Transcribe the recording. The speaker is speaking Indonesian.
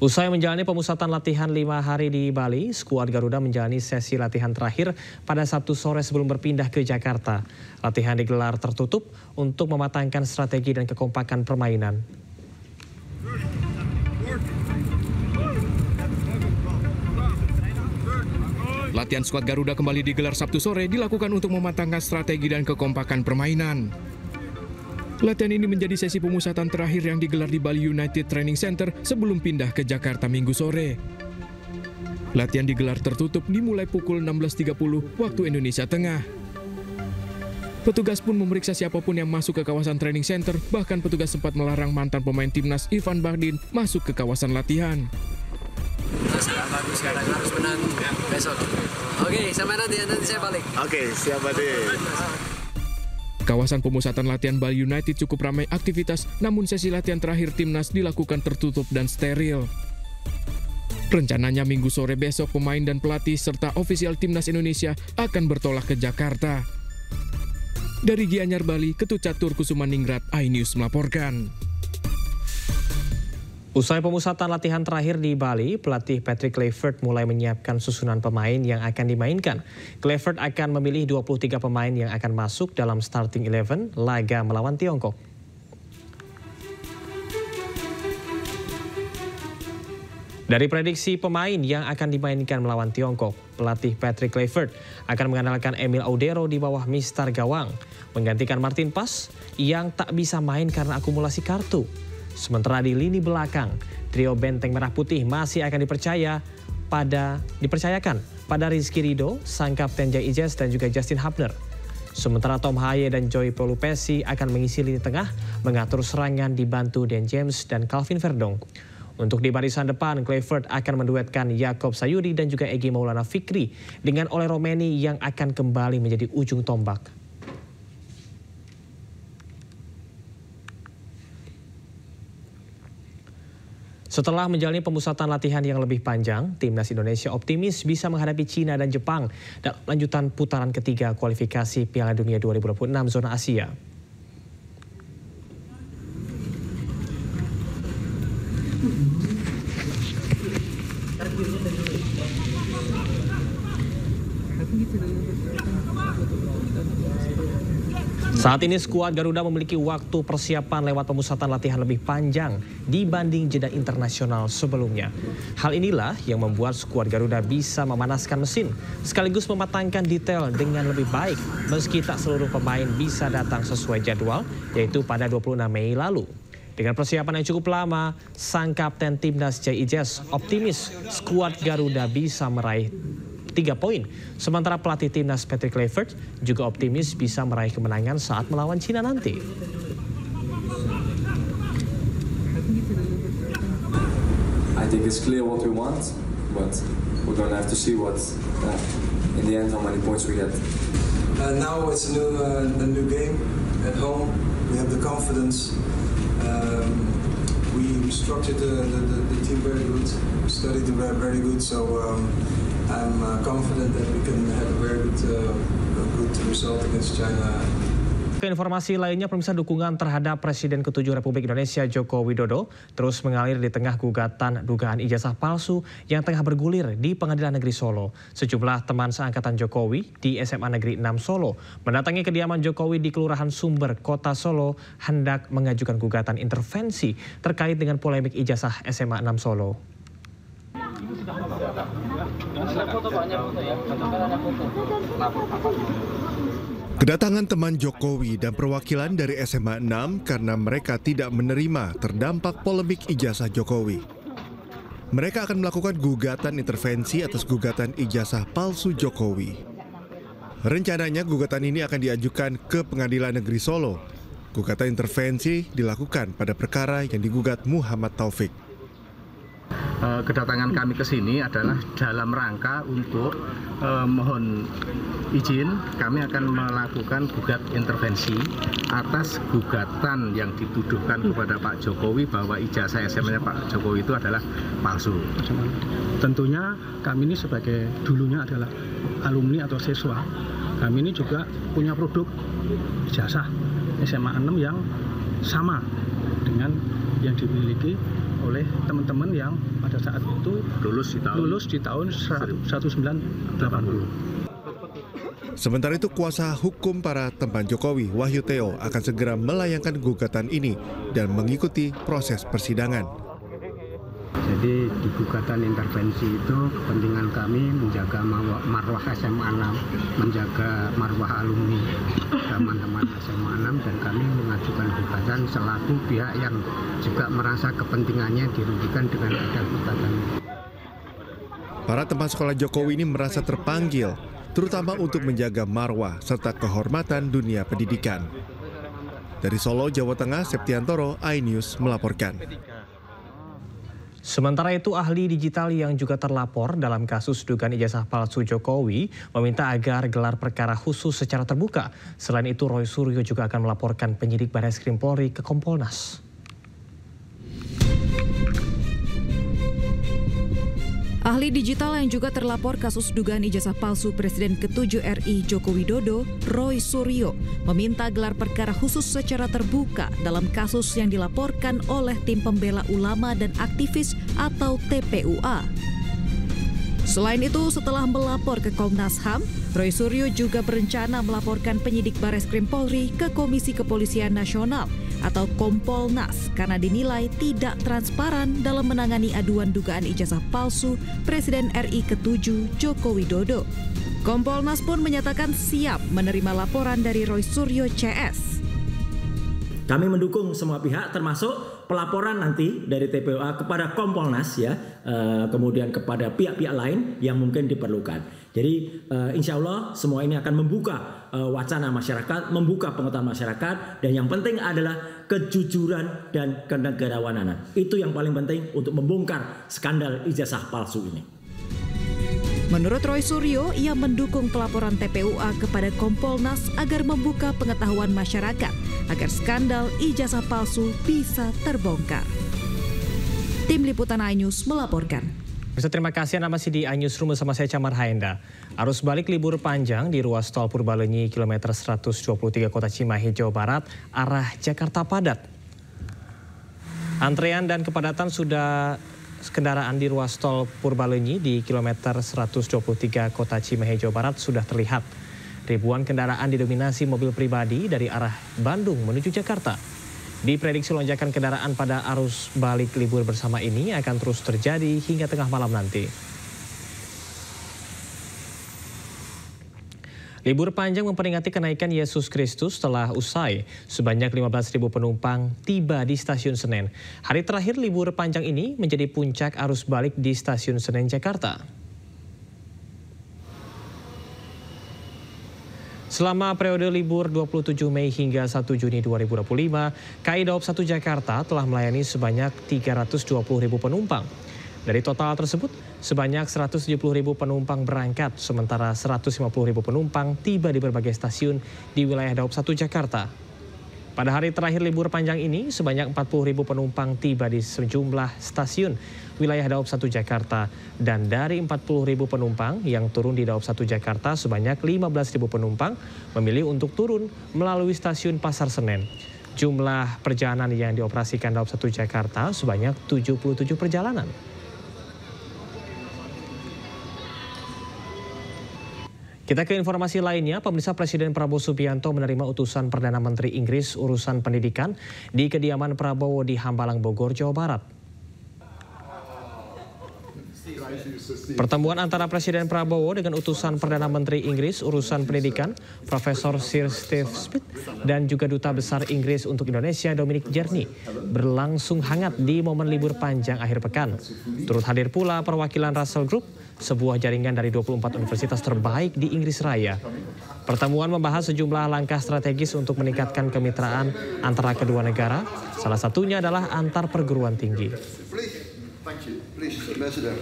Usai menjalani pemusatan latihan 5 hari di Bali, skuad Garuda menjalani sesi latihan terakhir pada Sabtu sore sebelum berpindah ke Jakarta. Latihan digelar tertutup untuk mematangkan strategi dan kekompakan permainan. Latihan skuad Garuda kembali digelar Sabtu sore dilakukan untuk mematangkan strategi dan kekompakan permainan. Latihan ini menjadi sesi pemusatan terakhir yang digelar di Bali United Training Center sebelum pindah ke Jakarta Minggu sore. Latihan digelar tertutup dimulai pukul 16.30 waktu Indonesia Tengah. Petugas pun memeriksa siapapun yang masuk ke kawasan training center, bahkan petugas sempat melarang mantan pemain timnas Irfan Bahdim masuk ke kawasan latihan. Sangat bagus, sekarang harus menang besok. Oke, sampai nanti saya balik. Oke, siap Bahdim. Kawasan pemusatan latihan Bali United cukup ramai aktivitas, namun sesi latihan terakhir timnas dilakukan tertutup dan steril. Rencananya Minggu sore besok pemain dan pelatih serta ofisial timnas Indonesia akan bertolak ke Jakarta. Dari Gianyar, Bali, Ketut Catur Kusumaningrat, iNews melaporkan. Usai pemusatan latihan terakhir di Bali, pelatih Patrick Kluivert mulai menyiapkan susunan pemain yang akan dimainkan. Kluivert akan memilih 23 pemain yang akan masuk dalam starting 11 laga melawan Tiongkok. Dari prediksi pemain yang akan dimainkan melawan Tiongkok, pelatih Patrick Kluivert akan mengandalkan Emil Audero di bawah Mister Gawang, menggantikan Martin Pas yang tak bisa main karena akumulasi kartu. Sementara di lini belakang, trio benteng merah putih masih akan dipercayakan pada Rizky Ridho, sang kapten Jai Ijes dan juga Justin Hubner. Sementara Tom Haye dan Joy Pelupesi akan mengisi lini tengah, mengatur serangan dibantu Dan James dan Calvin Verdong. Untuk di barisan depan, Kluivert akan menduetkan Yakob Sayuri dan juga Egy Maulana Fikri dengan Ole Romeni yang akan kembali menjadi ujung tombak. Setelah menjalani pemusatan latihan yang lebih panjang, timnas Indonesia optimis bisa menghadapi Cina dan Jepang dalam lanjutan putaran ketiga kualifikasi Piala Dunia 2026 zona Asia. Saat ini skuad Garuda memiliki waktu persiapan lewat pemusatan latihan lebih panjang dibanding jeda internasional sebelumnya. Hal inilah yang membuat skuad Garuda bisa memanaskan mesin sekaligus mematangkan detail dengan lebih baik meski tak seluruh pemain bisa datang sesuai jadwal, yaitu pada 26 Mei lalu. Dengan persiapan yang cukup lama, sang kapten timnas Jai Ijes optimis skuad Garuda bisa meraih 3 poin. Sementara pelatih timnas Patrick Kluivert juga optimis bisa meraih kemenangan saat melawan Cina nanti. I think it's clear what we want, but we're gonna have to see what in the end how many points we get. Now it's a new game at home. We have the confidence. We structured the team very good. We studied it very good. So. I'm confident that we can have a very good result against China. Informasi lainnya, pemirsa, dukungan terhadap Presiden ke-7 Republik Indonesia Joko Widodo terus mengalir di tengah gugatan dugaan ijazah palsu yang tengah bergulir di Pengadilan Negeri Solo. Sejumlah teman seangkatan Jokowi di SMA Negeri 6 Solo mendatangi kediaman Jokowi di Kelurahan Sumber, Kota Solo hendak mengajukan gugatan intervensi terkait dengan polemik ijazah SMA 6 Solo. Kedatangan teman Jokowi dan perwakilan dari SMA 6 karena mereka tidak menerima terdampak polemik ijazah Jokowi. Mereka akan melakukan gugatan intervensi atas gugatan ijazah palsu Jokowi. Rencananya gugatan ini akan diajukan ke Pengadilan Negeri Solo. Gugatan intervensi dilakukan pada perkara yang digugat Muhammad Taufik. Kedatangan kami ke sini adalah dalam rangka untuk mohon izin, kami akan melakukan gugat intervensi atas gugatan yang dituduhkan kepada Pak Jokowi bahwa ijazah SMA-nya Pak Jokowi itu adalah palsu. Tentunya kami ini sebagai dulunya adalah alumni atau siswa, kami ini juga punya produk ijazah SMA 6 yang sama dengan yang dimiliki oleh teman-teman yang pada saat itu lulus di tahun 1980. Sementara itu, kuasa hukum para teman Jokowi, Wahyu Theo, akan segera melayangkan gugatan ini dan mengikuti proses persidangan. Jadi di gugatan intervensi itu kepentingan kami menjaga marwah SMA 6, menjaga marwah alumni teman-teman SMA 6, dan kami mengajukan gugatan selaku pihak yang juga merasa kepentingannya dirugikan dengan ada gugatan. Para teman sekolah Jokowi ini merasa terpanggil, terutama untuk menjaga marwah serta kehormatan dunia pendidikan. Dari Solo, Jawa Tengah, Septiantoro, iNews melaporkan. Sementara itu, ahli digital yang juga terlapor dalam kasus dugaan ijazah palsu Jokowi meminta agar gelar perkara khusus secara terbuka. Selain itu, Roy Suryo juga akan melaporkan penyidik Barreskrim Polri ke Kompolnas. Ahli digital yang juga terlapor kasus dugaan ijazah palsu Presiden ke-7 RI Joko Widodo, Roy Suryo, meminta gelar perkara khusus secara terbuka dalam kasus yang dilaporkan oleh Tim Pembela Ulama dan Aktivis atau TPUA. Selain itu, setelah melapor ke Komnas HAM, Roy Suryo juga berencana melaporkan penyidik Barreskrim Polri ke Komisi Kepolisian Nasional atau Kompolnas karena dinilai tidak transparan dalam menangani aduan dugaan ijazah palsu Presiden RI ke-7 Joko Widodo. Kompolnas pun menyatakan siap menerima laporan dari Roy Suryo CS. Kami mendukung semua pihak termasuk pelaporan nanti dari TPUA kepada Kompolnas ya, kemudian kepada pihak-pihak lain yang mungkin diperlukan. Jadi insya Allah semua ini akan membuka wacana masyarakat, membuka pengetahuan masyarakat, dan yang penting adalah kejujuran dan kenegarawanan. Itu yang paling penting untuk membongkar skandal ijazah palsu ini. Menurut Roy Suryo, ia mendukung pelaporan TPUA kepada Kompolnas agar membuka pengetahuan masyarakat agar skandal ijazah palsu bisa terbongkar. Tim Liputan iNews melaporkan. Terima kasih Anda masih di iNewsroom bersama saya Camar Haenda. Arus balik libur panjang di ruas tol Purbalenyi kilometer 123 Kota Cimahi, Jawa Barat, arah Jakarta padat. Antrean dan kepadatan kendaraan di ruas tol Purbalenyi di kilometer 123 Kota Cimahi, Jawa Barat sudah terlihat. Ribuan kendaraan didominasi mobil pribadi dari arah Bandung menuju Jakarta. Diprediksi lonjakan kendaraan pada arus balik libur bersama ini akan terus terjadi hingga tengah malam nanti. Libur panjang memperingati kenaikan Yesus Kristus telah usai. Sebanyak 15.000 penumpang tiba di Stasiun Senen. Hari terakhir libur panjang ini menjadi puncak arus balik di Stasiun Senen, Jakarta. Selama periode libur 27 Mei hingga 1 Juni 2025, KAI Daob 1 Jakarta telah melayani sebanyak 320.000 penumpang. Dari total tersebut, sebanyak 170.000 penumpang berangkat, sementara 150.000 penumpang tiba di berbagai stasiun di wilayah Daob 1 Jakarta. Pada hari terakhir libur panjang ini, sebanyak 40.000 penumpang tiba di sejumlah stasiun wilayah Daob 1 Jakarta. Dan dari 40.000 penumpang yang turun di Daob 1 Jakarta, sebanyak 15.000 penumpang memilih untuk turun melalui stasiun Pasar Senen. Jumlah perjalanan yang dioperasikan Daob 1 Jakarta sebanyak 77 perjalanan. Kita ke informasi lainnya, pemirsa, Presiden Prabowo Subianto menerima utusan Perdana Menteri Inggris urusan pendidikan di kediaman Prabowo di Hambalang, Bogor, Jawa Barat. Pertemuan antara Presiden Prabowo dengan utusan Perdana Menteri Inggris urusan pendidikan, Profesor Sir Steve Smith, dan juga Duta Besar Inggris untuk Indonesia, Dominic Jerny, berlangsung hangat di momen libur panjang akhir pekan. Turut hadir pula perwakilan Russell Group, sebuah jaringan dari 24 universitas terbaik di Inggris Raya. Pertemuan membahas sejumlah langkah strategis untuk meningkatkan kemitraan antara kedua negara, salah satunya adalah antar perguruan tinggi. Thank you. Please, Ambassador.